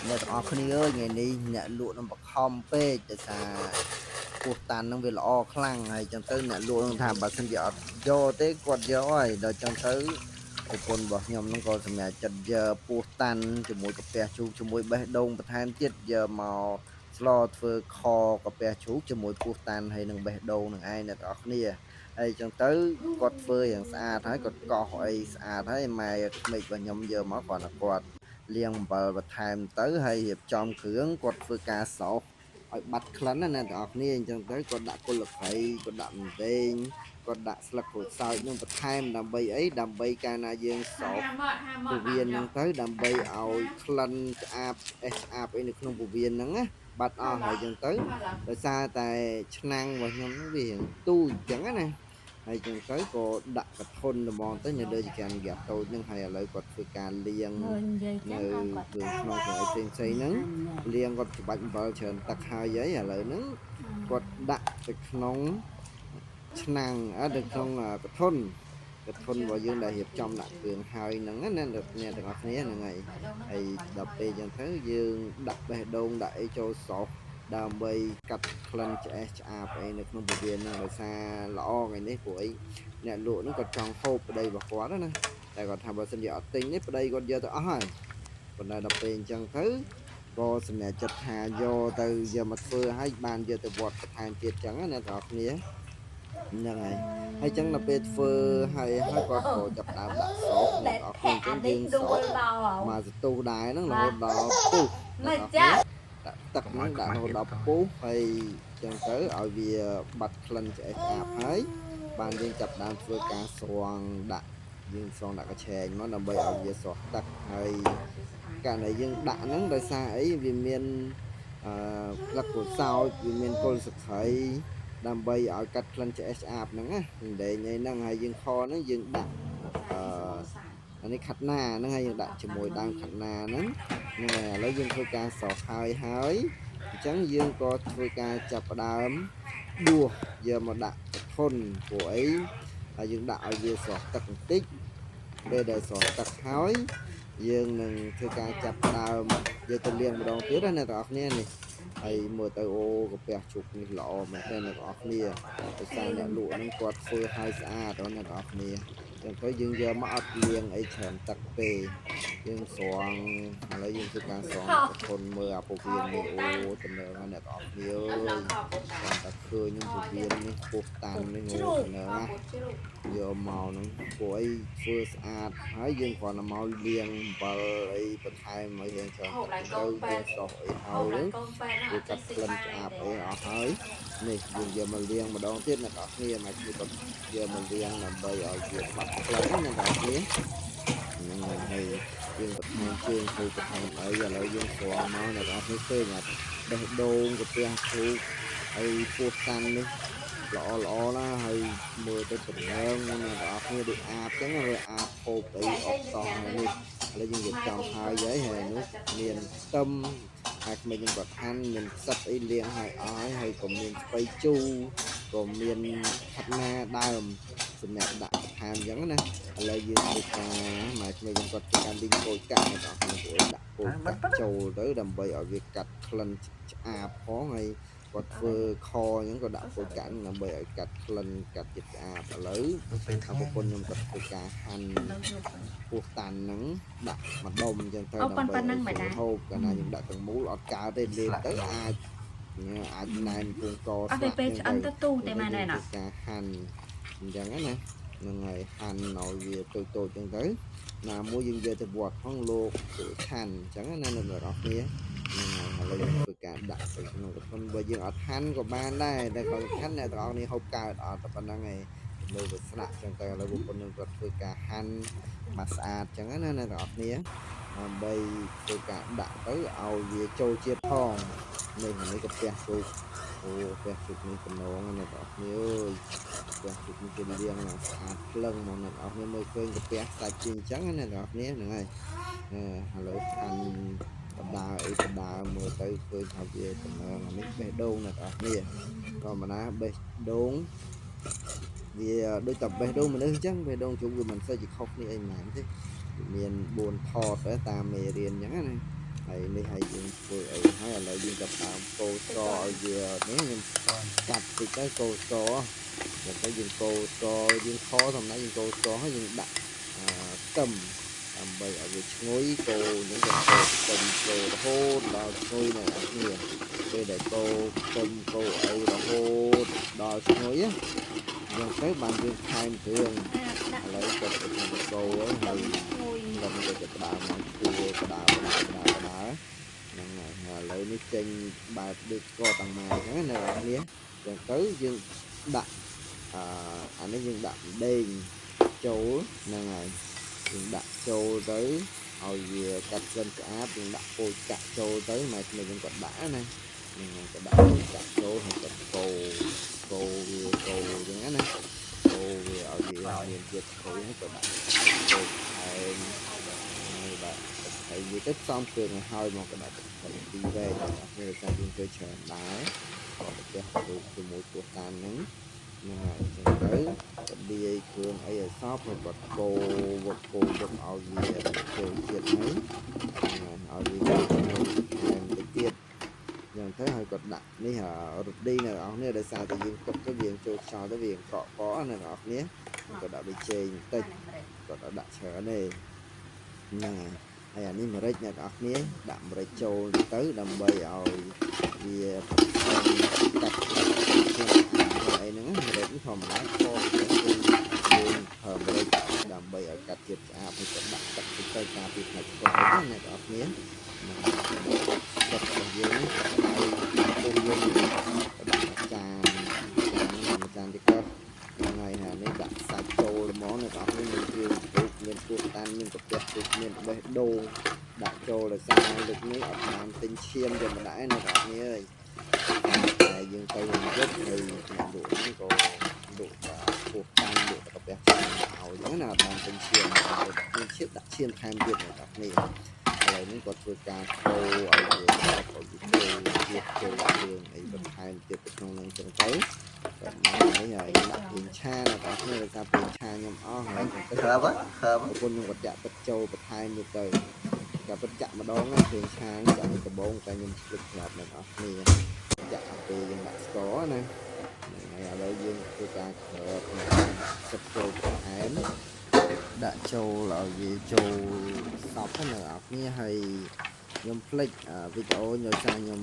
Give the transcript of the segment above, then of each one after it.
អ្នកទាំងអស់គ្នាអើយថ្ងៃនេះអ្នកលក់នឹងបខំពេកដោយសារពោះតាន់នឹងវាល្អខ្លាំងហើយចឹងទៅអ្នកលក់នឹងថាបើសិនជាអត់យកទេគាត់យកហើយដល់ចឹងទៅប្រពន្ធរបស់ខ្ញុំនឹងក៏សម្រេចចិត្តយកពោះតាន់ជាមួយកាពះជ្រូកជាមួយបេះដូងបន្ថែមទៀតយកមកស្លធ្វើខកាពះជ្រូកជាមួយពោះតាន់ហើយនឹងបេះដូងនឹងឯងអ្នកទាំងអស់គ្នាហើយចឹងទៅគាត់ធ្វើយ៉ាងស្អាតហើយគាត់កោសអីស្អាតហើយម៉ែក្មេករបស់ខ្ញុំយកមកគាត់លាងអំបិលបន្ថែមទៅហើយរៀបចំគ្រឿងគាត់ធ្វើការសោសឲ្យបាត់ក្លិនណាអ្នកទាំងអស់គ្នាអញ្ចឹងទៅគាត់ដាក់គុលភ័យគាត់ដាក់ម្ទេសគាត់ដាក់ស្លឹកក្រូចសើចនឹងបន្ថែមដើម្បីអីដើម្បីកាលណាយើងសោសពោះវៀនហ្នឹងទៅដើម្បីឲ្យក្លិនស្អាតស្អាតអីនៅក្នុងពោះវៀនហ្នឹងណាបាត់អស់ហើយអញ្ចឹងទៅដោយសារតែឆ្នាំងរបស់ខ្ញុំវាទូចអញ្ចឹងណាហើយចឹងទៅក៏ដាក់កធុនល្មមទៅនៅលើចង្ក្រានហ្គាសតូចហ្នឹងហើយឥឡូវគាត់ធ្វើការលាងនៅគ្រឿងក្នុងស្អីផ្សេងហ្នឹងលាងគាត់ច្បាច់អំបិលច្រើនទឹកហើយឥឡូវហ្នឹងគាត់ដាក់ទៅក្នុងឆ្នាំងទៅក្នុងកធុនរបស់យើងដែលរៀបចំដាក់គ្រឿងហើយហ្នឹងណាអ្នកទាំងអស់គ្នាហ្នឹងហើយដល់ពេលចឹងទៅយើងដាក់បេះដូងដាក់អីចូលសោសដើម្បីកាត់ក្លិនឆ្អេះឆ្អាបអីនៅក្នុងពោះវៀនហ្នឹងដោយសារល្អថ្ងៃនេះព្រោះអីអ្នកលក់ហ្នឹងគាត់ចង់ហូបប្តីរបស់គាត់ណាតែគាត់ថាបើសិនជាអត់ទិញនេះប្តីគាត់យកទៅអស់ហើយប៉ុន្តែដល់ពេលអញ្ចឹងទៅក៏សម្រេចចិត្តថាយកទៅយកមកធ្វើឲ្យបានយកទៅវត្តបន្ថែមទៀតអញ្ចឹងណាអ្នកទាំងអស់គ្នាហ្នឹងហើយចឹងដល់ពេលធ្វើហើយគាត់ក៏ចាប់ដើមដាក់សោសអ្នកទាំងអស់គ្នាអញ្ចឹងយើងសោសមកសន្ទុះដែរហ្នឹងរហូតដល់ពុះអ្នកទាំងអស់គ្នាដាក់ទឹកហ្នឹងដាក់រហូតដល់ពុះហើយចឹងទៅឲ្យវាបាត់ក្លិនឆ្អេះឆ្អាបហើយបានយើងចាប់ដើមធ្វើការស្រង់ដាក់យើងស្រង់ដាក់កញ្ឆែងមកដើម្បីឲ្យវាស្រស់ទឹកហើយកាលណាយើងដាក់ហ្នឹងដោយសារអីវាមានស្លឹកក្រូចសើចវាមានគល់ស្លឹកគ្រៃដើម្បីឲ្យកាត់ក្លិនឆ្អេះឆ្អាបហ្នឹងណាដែងអីហ្នឹងហើយយើងខហ្នឹងយើងដាក់អានេះខាត់ណាហ្នឹងហើយយើងដាក់ជាមួយដើមខាត់ណាហ្នឹងហើយឥឡូវយើងធ្វើការសោសហើយអញ្ចឹងយើងក៏ធ្វើការចាប់ផ្ដើមដួសយកមកដាក់ធុនព្រោះអីហើយយើងដាក់ឲ្យវាស្រស់ទឹកបន្តិចពេលដែលស្រស់ទឹកហើយយើងនឹងធ្វើការចាប់ផ្ដើមយកទៅលាងម្ដងទៀតណាអ្នកទាំងអស់គ្នានេះហើយមើលទៅអូកាពះជ្រូកនេះល្អមែនទេអ្នកទាំងអស់គ្នាដោយសារអ្នកលក់ហ្នឹងគាត់ធ្វើឲ្យស្អាតអ្នកទាំងអស់គ្នាចឹងទៅយើងយកមកអត់លាងអីច្រើនទឹកទេយើងស្រង់ឥឡូវយើងធ្វើការស្រង់ធន់មើលអាពោះវៀននេះអូចំណើងអ្នកទាំងអស់គ្នាអើយគាត់តែឃើញនឹងពោះវៀននេះពោះតាន់នេះអូចំណើងណាយកមកហ្នឹងពួកអីធ្វើស្អាតហើយយើងគ្រាន់តែមកលាងអំបិលអីបន្ថែមឲ្យយើងច្រើនទៅយើងសោះអីហើយវាកាត់ក្លិនឆ្អាបអីអស់ហើយនេះយើងយកមកលាងម្ដងទៀតអ្នកនរគ្នាមកជួយគាត់យកមកលាងដើម្បីឲ្យវាបាត់ក្លិនអ្នកនរគ្នាហ្នឹងហើយយើងបន្ថែមជើងធ្វើបន្ថែមអីឥឡូវយើងស្រង់មកអ្នកនរគ្នាឃើញអាបេះដូងកាពះជ្រូកហើយពោះតាន់នេះល្អណាស់ហើយមើលទៅចម្រើងអ្នកនរគ្នាដូចអាបចឹងហើយអាបហូបអីអត់សោះហើយនេះឥឡូវយើងរៀបចំហើយនោះមានខ្ទឹមហើយក្មេងគាត់ហាន់មានផ្សិតអីលាងឲ្យអស់ហើយក៏មានស្ពៃជូរក៏មានខាត់ណាដើមសម្រាប់ដាក់បន្ថែមអញ្ចឹងណាឥឡូវយើងធ្វើការម៉ែក្មេងគាត់ធ្វើការលីងគោចកាក់អ្នកនរគ្នាពួកដាក់គោចកាក់ចូលទៅដើម្បីឲ្យវាកាត់ក្លិនឆ្អាបផងហើយគាត់ធ្វើខអញ្ចឹងក៏ដាក់គោចកាក់ដើម្បីឲ្យកាត់ក្លិនកាត់ជាតិស្អាតឥឡូវប្រពន្ធខ្ញុំគាត់ធ្វើការហាន់ពោះតាន់ហ្នឹងដាក់ម្ដុំអញ្ចឹងទៅដើម្បីហូបកាលណាយើងដាក់ទាំងមូលអត់កើតទេលេបទៅអាចណែនពងកស្លាក់ទៅឆ្អិនទៅទូតែម៉ែណែណាការហាន់អញ្ចឹងណាហ្នឹងហើយហាន់ឲ្យវាតូចអញ្ចឹងទៅណាមួយយើងយកទៅវត្តផងលោកឆាន់អញ្ចឹងណាអ្នកនរគ្នាហ្នឹងហើយឥឡូវយើងធ្វើការដាក់ទៅក្នុងកធុនបើយើងអត់ហាន់ក៏បានដែរតែគាត់ហាន់អ្នកនរគ្នាហូបកើតអត់តែប៉ុណ្្នឹងឯងលើវាស្លាក់អញ្ចឹងទៅឥឡូវបងប្អូននឹងគាត់ធ្វើការហាន់មកស្អាតអញ្ចឹងណាអ្នកនរគ្នាដើម្បីធ្វើការដាក់ទៅឲ្យវាចូលជាតិផងនេះកាពះជ្រូកអូកាពះជ្រូកនេះកំណងអ្នកនរគ្នាអើយកាពះជ្រូកនេះគេលាងឡើងស្អាតភ្លឹងមកអ្នកនរគ្នាមើលឃើញកាពះសាច់ជាអញ្ចឹងណាអ្នកនរគ្នាហ្នឹងហើយឥឡូវខាន់បដាអីបដាមើលទៅឃើញថាវាកំណងនេះបេះដូងអ្នកនរគ្នាក៏មិនណាបេះដូងវាដូចតែបេះដូងមនុស្សអញ្ចឹងបេះដូងជ្រូកវាមិនសូវជាខុសគ្នាអីហ្មងទេមាន4ថតតាមមេរៀនអញ្ចឹងណា ហើយនេះហើយយើងធ្វើអីហើយឥឡូវយើងចាប់ដើមកូរស្ករឲ្យវានេះខ្ញុំកាត់តិចទៅកូរស្ករដល់ទៅយើងកូរស្ករយើងខសំណាយើងកូរស្ករហើយយើងដាក់ខ្ទឹមដើម្បីឲ្យវាឈ្ងុយកូរយើងក៏កូរខ្ទឹមកូររហូតដល់ឈ្ងុយនៅអានេះពេលដែលកូរខ្ទឹមកូរអីរហូតដល់ឈ្ងុយហ្នឹងទៅបានយើងថែមគ្រឿងឥឡូវគាត់ទៅកូរហើយខ្ញុំក៏ចាប់ដើមមកគួរក្តៅហ្នឹងហើយឥឡូវនេះចេញបែបដូចស្ករតាំងម៉ែអញ្ចឹងណាអ្នកនាងចឹងទៅយើងដាក់អានេះយើងដាក់ដេងចូលហ្នឹងហើយយើងដាក់ចូលទៅឲ្យវាកាត់ក្លិនស្អាតយើងដាក់ពោចកាក់ចូលទៅម៉ែខ្ញុំយើងក៏ដាក់ណាហ្នឹងហើយក៏ដាក់ពោចកាក់ចូលហើយក៏កូរវាកូរអញ្ចឹងណាកូរវាឲ្យវាមានជាតិស្រួយហើយក៏ដាក់ពោចថែមហើយដាក់ហើយវាទៅផ្សំគ្រឿងឲ្យហើយមកក៏ដាក់ទីវែងដល់គ្នាតែយើងធ្វើច្រើនដែរក៏ប្រទះទៅជាមួយពោះតានហ្នឹងហ្នឹងហើយអញ្ចឹងទៅក៏លាយគ្រឿងអីឲ្យសព្វហើយក៏កូរវឹកឲ្យវាចូលជាតិហ្នឹងឲ្យវាឡើងទៅទៀតអញ្ចឹងទៅហើយក៏ដាក់នេះរ៉ូឌីនៅអស់នេះដោយសារតែយើងទុកទៅវាចូលខ្យល់ទៅវាកកកនៅអស់គ្នាក៏ដាក់ប៊ីចេងបន្តិចក៏ដាក់ច្រើនទេហ្នឹងហើយអានេះម្រេចអ្នកនរគ្នាដាក់ម្រេចចូលទៅដើម្បីឲ្យវាកាត់អីហ្នឹងម្រេចធម្មតាខយើងប្រើម្រេចដើម្បីឲ្យកាត់ជាតិស្អាតហើយក៏ដាក់ទឹកទៅការពីផ្នែកស្ករណាអ្នកនរគ្នាទឹករបស់យើងហើយពុំយើងដាក់ចានទីកោហ្នឹងហើយនេះដាក់សាច់ចូលហ្មងអ្នកនរគ្នាមានគ្រឿងពុកមានគោះតាន់មានកាពះពុកមានបេះដូងដាក់ចូលដោយសារលើកនេះអត់បានទិញឈាមយកមកដាក់ឯអ្នកនរគ្នាអើយតែយើងទៅយប់ហើយអ្នកលក់ហ្នឹងក៏លក់គោះតាន់លក់កាពះឈាមឲ្យហ្នឹងណាអត់បានទិញឈាមមានឈាមដាក់ឈាមថែមទៀតអ្នកនរគ្នាឥឡូវនេះគាត់ធ្វើការកូរឲ្យវាចូលជាតិចូលគ្រឿងអីបន្ថែមទៀតទៅក្នុងហ្នឹងចឹងទៅបាទនេះហើយដាក់ពីឆាដល់បងប្អូនដោយសារពីឆាខ្ញុំអស់ហើយទៅខើបប្រពន្ធខ្ញុំគាត់ចាក់ទឹកចូលបន្ថែមទៀតទៅតែពិតចាក់ម្ដងពីឆាចាក់ដំបងតែខ្ញុំភ្លេចប្រាប់អ្នកនរគ្នាចាក់ពេលយើងដាក់ស្ករណាហើយឥឡូវយើងធ្វើការក្រើបទឹកចូលបន្ថែមដាក់ចូលឲ្យវាចូលសពណាអ្នកនរគ្នាហើយខ្ញុំភ្លេចវីដេអូដោយសារខ្ញុំ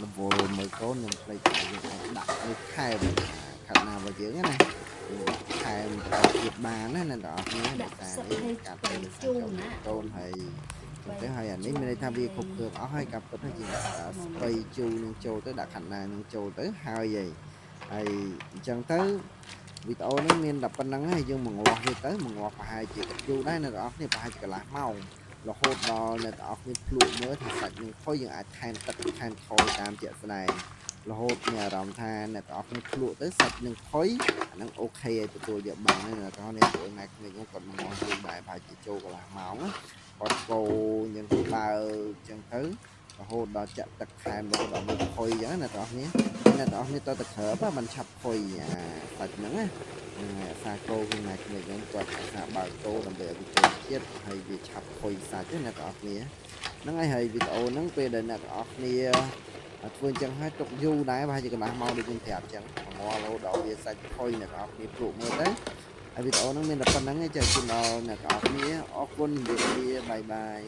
រវល់មើលកូនខ្ញុំភ្លេចយើងអាចដាក់នេះខែមខាងណារបស់យើងណាខែមទៅទៀតបានណាអ្នកនរគ្នាដោយសារនេះកាត់ទៅជូនណាកូនហើយទៅហើយអានេះមានន័យថាវាគ្រប់គ្រឿងអស់ហើយកាប់ពិតហើយយើងស្បៃជូរនឹងចូលទៅដាក់ខាងណានឹងចូលទៅហើយអញ្ចឹងទៅវីដេអូនេះមានតែប៉ុណ្្នឹងហើយយើងមកងាស់វាទៅមកងាស់ប្រហែលជាយូរដែរអ្នកនរគ្នាប្រហែលជាកន្លះម៉ោងរហូតដល់អ្នកទាំងអស់គ្នាភ្លក់មើលថាសាច់នឹងផុយយើងអាចថែមទឹកថែមថយតាមជាក់ស្ដែងរហូតមានអារម្មណ៍ថាអ្នកទាំងអស់គ្នាភ្លក់ទៅសាច់នឹងផុយអាហ្នឹងអូខេឲ្យទទួលយកបានហើយអ្នកទាំងអស់គ្នាព្រោះថ្ងៃក្មេងខ្ញុំគាត់មកយូរដែរប្រហែលជាចូលកន្លះម៉ោងគាត់កូរយើងបើអញ្ចឹងទៅរហូតដល់ចាក់ទឹកថែមរហូតដល់វាផុយអញ្ចឹងអ្នកទាំងអស់គ្នាតើក្រើបមិនឆាប់ផុយសាច់ហ្នឹងណាអាសាគោក្នុងថ្ងៃខ្ញុំគាត់អាសាបើកគោដើម្បីឲ្យវាចូលជាតិហើយវាឆាប់ផុយសាច់ណាអ្នកទាំងអស់គ្នាហ្នឹងហើយវីដេអូហ្នឹងពេលដែលអ្នកទាំងអស់គ្នាធ្វើអញ្ចឹងហើយទុកយូរដែរប្រហែលជាកន្លះម៉ោងដូចខ្ញុំប្រាប់អញ្ចឹងមករហូតដល់វាសាច់ផុយអ្នកទាំងអស់គ្នាព្រោះមើលទៅហើយវីដេអូហ្នឹងមានតែប៉ុណ្្នឹងឯងចាជូនដល់អ្នកទាំងអស់គ្នាអរគុណជម្រាបលាបាយបាយ